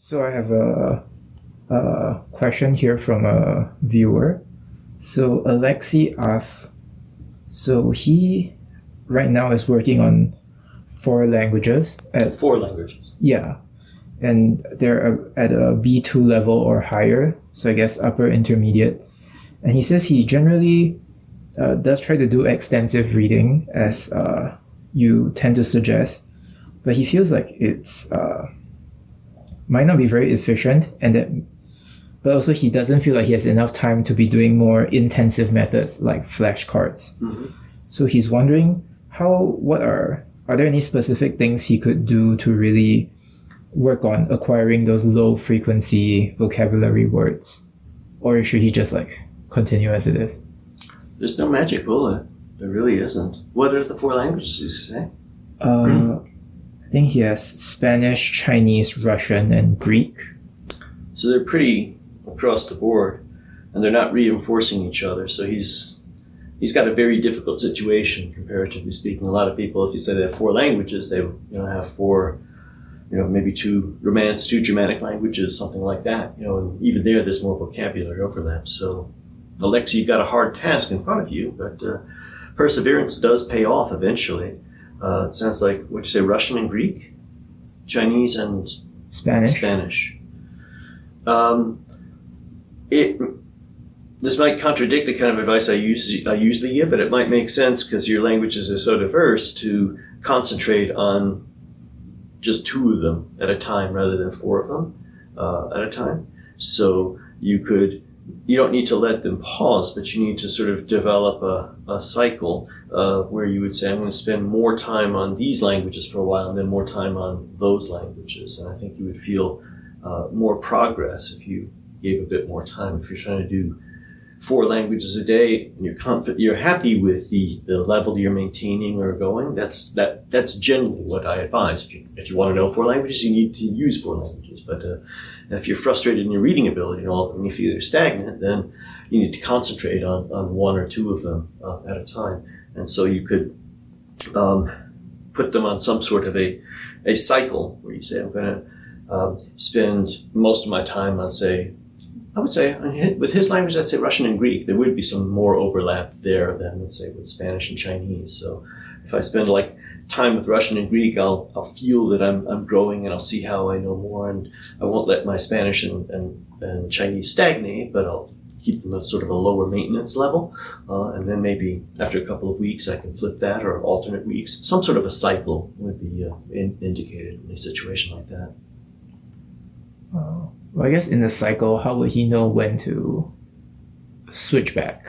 So I have a question here from a viewer. So Alexi asks, so he right now is working on 4 languages. Four languages. Yeah. And they're at a B2 level or higher, so I guess upper intermediate. And he says he generally does try to do extensive reading, as you tend to suggest, but he feels like it's might not be very efficient, but also he doesn't feel like he has enough time to be doing more intensive methods like flashcards. Mm-hmm. So he's wondering are there any specific things he could do to really work on acquiring those low frequency vocabulary words, or should he just continue as it is? There's no magic bullet. There really isn't. What are the 4 languages you say? I think he has Spanish, Chinese, Russian, and Greek. So they're pretty across the board, and they're not reinforcing each other. So he's got a very difficult situation, comparatively speaking. A lot of people, if you say they have 4 languages, they have 4, maybe 2 Romance, 2 Germanic languages, something like that. And even there's more vocabulary overlap. So Alexi, you've got a hard task in front of you, but perseverance does pay off eventually. It sounds like, what'd you say, Russian and Greek? Chinese and Spanish. This might contradict the kind of advice I usually give, but it might make sense because your languages are so diverse to concentrate on just 2 of them at a time rather than 4 of them at a time. So you don't need to let them pause, but you need to sort of develop a cycle where you would say, I'm going to spend more time on these languages for a while and then more time on those languages. And I think you would feel more progress if you gave a bit more time. If you're trying to do 4 languages a day and you're happy with the level you're maintaining or going, that's generally what I advise. If you want to know 4 languages, you need to use 4 languages. But if you're frustrated in your reading ability and all of them, you feel you're stagnant, then you need to concentrate on 1 or 2 of them at a time. And so you could put them on some sort of a cycle where you say, I'm going to spend most of my time on, I would say, with his language, I'd say Russian and Greek. There would be some more overlap there than, let's say, with Spanish and Chinese. So if I spend time with Russian and Greek, I'll feel that I'm growing and I'll see how I know more, and I won't let my Spanish and Chinese stagnate, but I'll keep them at sort of a lower maintenance level. And then maybe after a couple of weeks, I can flip that, or alternate weeks. Some sort of a cycle would be indicated in a situation like that. Well, I guess in the cycle, how would he know when to switch back?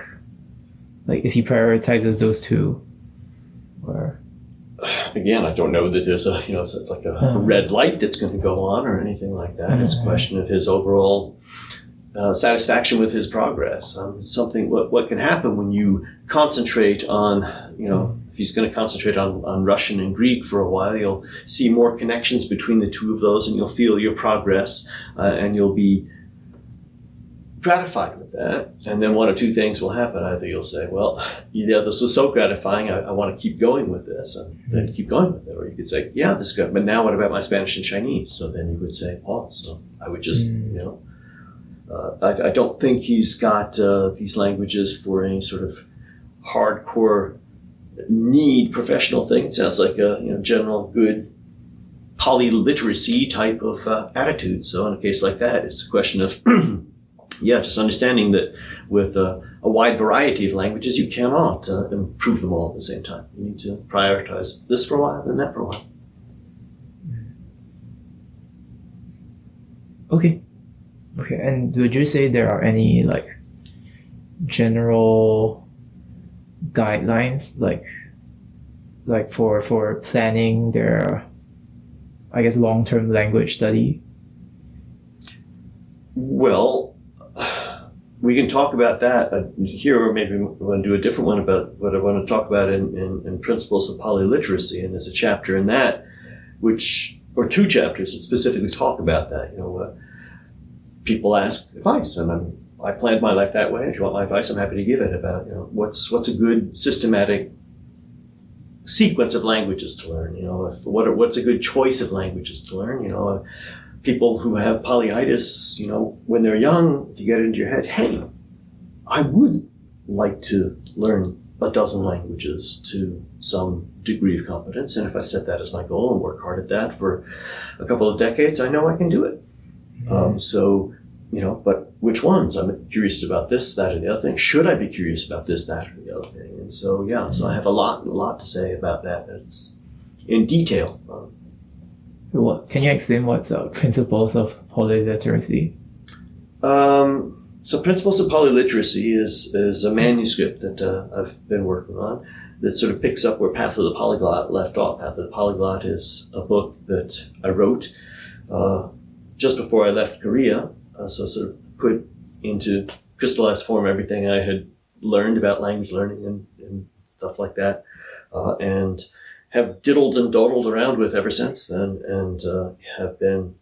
If he prioritizes those 2, or... Again, I don't know that there's it's like a red light that's going to go on or anything like that. It's a question of his overall satisfaction with his progress. What can happen when you concentrate on, if he's going to concentrate on Russian and Greek for a while, you'll see more connections between the 2 of those, and you'll feel your progress, and you'll be gratified with that. And then 1 or 2 things will happen. Either you'll say, well, this was so gratifying, I want to keep going with this, and then keep going with it. Or you could say, yeah, this is good, but now what about my Spanish and Chinese? So then you would say, pause. So I would just, I don't think he's got these languages for any sort of hardcore need professional thing. It sounds like a general good polyliteracy type of attitude. So in a case like that, it's a question of just understanding that with a wide variety of languages, you cannot improve them all at the same time. You need to prioritize this for a while, then that for a while. Okay. And would you say there are any general guidelines for planning their, I guess, long-term language study? Well, we can talk about that here, or maybe we want to do a different one about what I want to talk about in Principles of Polyliteracy. And there's a chapter in that, or 2 chapters that specifically talk about that. People ask advice, and I planned my life that way. If you want my advice, I'm happy to give it about what's a good systematic sequence of languages to learn. What's a good choice of languages to learn. people who have polyitis, when they're young, you get it into your head, hey, I would like to learn a dozen languages to some degree of competence. And if I set that as my goal and work hard at that for a couple of decades, I know I can do it. But which ones? I'm curious about this, that, or the other thing. Should I be curious about this, that, or the other thing? And so, so I have a lot to say about that. It's in detail. Can you explain what's principles of polyliteracy? So Principles of Polyliteracy is a manuscript that I've been working on that sort of picks up where Path of the Polyglot left off. Path of the Polyglot is a book that I wrote just before I left Korea. So sort of put into crystallized form everything I had learned about language learning and stuff like that, and have diddled and dawdled around with ever since then, and have been,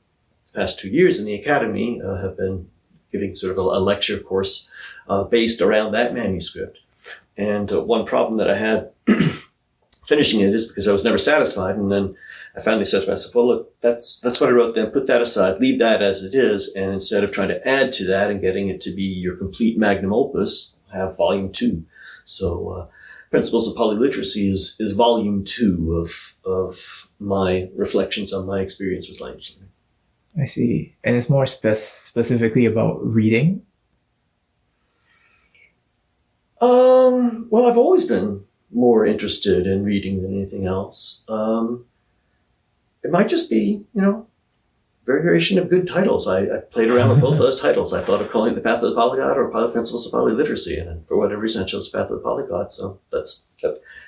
the past 2 years in the academy, have been giving sort of a lecture course based around that manuscript. And one problem that I had finishing it is because I was never satisfied, and then I finally said to myself, well, look, that's what I wrote then. Put that aside, leave that as it is, and instead of trying to add to that and getting it to be your complete magnum opus, have volume 2. So Principles of Polyliteracy is volume 2 of my reflections on my experience with language learning. I see. And it's more specifically about reading? Well, I've always been more interested in reading than anything else. It might just be, variation of good titles. I played around with both those titles. I thought of calling it The Path of the Polyglot or Principles of Polyliteracy, and for whatever reason I chose The Path of the Polyglot. So that's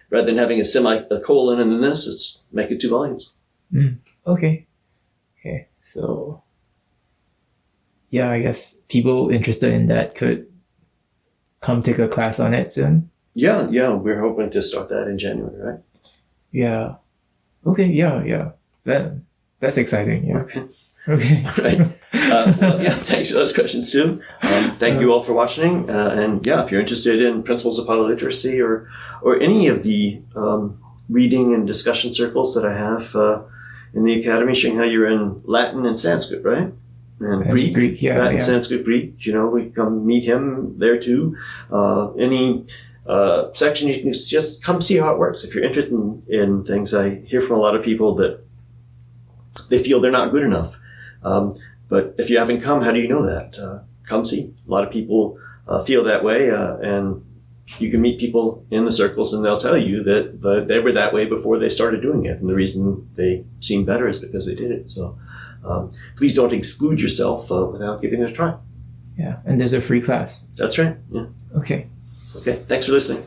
rather than having a colon and then this, it's make it 2 volumes. Okay. So, yeah, I guess people interested in that could come take a class on it soon. Yeah, we're hoping to start that in January, right? Yeah. Okay, yeah. That's exciting, yeah. Okay. Right. Thanks for those questions, too. Thank you all for watching. If you're interested in Principles of Polyliteracy or any of the reading and discussion circles that I have in the Academy, Shanghai, you're in Latin and Sanskrit, right? And Greek, Latin, Sanskrit, Greek. We come meet him there, too. Any section, you can just come see how it works. If you're interested in things, I hear from a lot of people that they feel they're not good enough. But if you haven't come, how do you know that? Come see. A lot of people feel that way, and you can meet people in the circles and they'll tell you that they were that way before they started doing it. And the reason they seem better is because they did it. So please don't exclude yourself without giving it a try. Yeah, and there's a free class. That's right. Yeah. Okay. Thanks for listening.